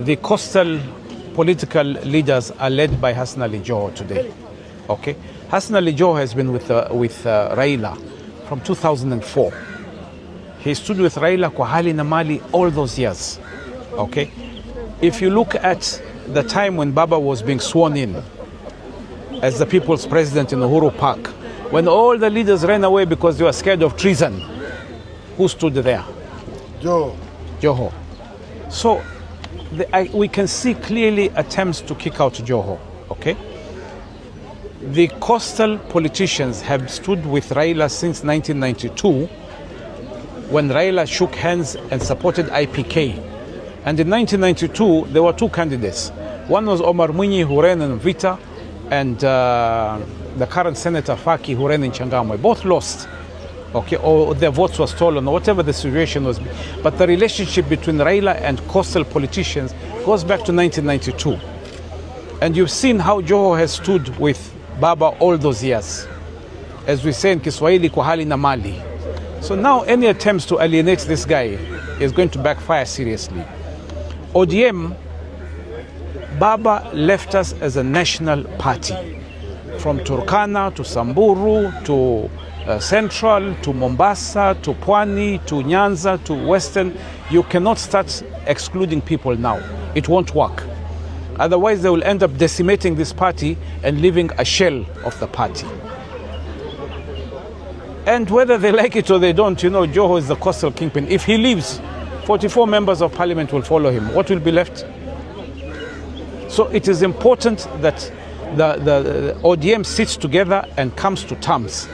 The coastal political leaders are led by Hassan Ali Joho today. Okay, Hassan Ali Joho has been with Raila from 2004. He stood with Raila kwa hali na mali all those years. Okay, if you look at the time when Baba was being sworn in as the people's president in Uhuru Park, when all the leaders ran away because they were scared of treason, who stood there? Joho. So we can see clearly attempts to kick out Joho. Okay, the coastal politicians have stood with Raila since 1992, when Raila shook hands and supported IPK. And in 1992, there were two candidates. One was Omar Mwinyi, who ran in Vita, and the current Senator Faki, who ran in Changamwe. Both lost, okay, or their votes were stolen, or whatever the situation was. But the relationship between Raila and coastal politicians goes back to 1992. And you've seen how Joho has stood with Baba all those years. As we say in Kiswahili, kwa hali na mali. So now any attempts to alienate this guy is going to backfire seriously. ODM, Baba left us as a national party. From Turkana to Samburu to Central to Mombasa to Pwani to Nyanza to Western. You cannot start excluding people now. It won't work. Otherwise they will end up decimating this party and leaving a shell of the party. And whether they like it or they don't, you know, Joho is the coastal kingpin. If he leaves, 44 members of parliament will follow him. What will be left? So it is important that the ODM sits together and comes to terms.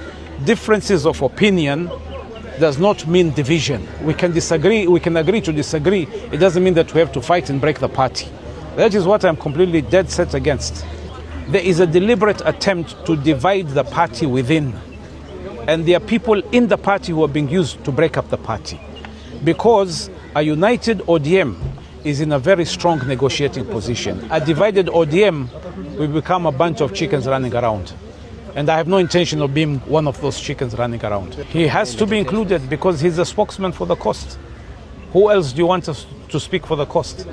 Differences of opinion does not mean division. We can disagree, we can agree to disagree. It doesn't mean that we have to fight and break the party. That is what I'm completely dead set against. There is a deliberate attempt to divide the party within. And there are people in the party who are being used to break up the party. Because a united ODM is in a very strong negotiating position. A divided ODM will become a bunch of chickens running around. And I have no intention of being one of those chickens running around. He has to be included because he's a spokesman for the coast. Who else do you want us to speak for the coast?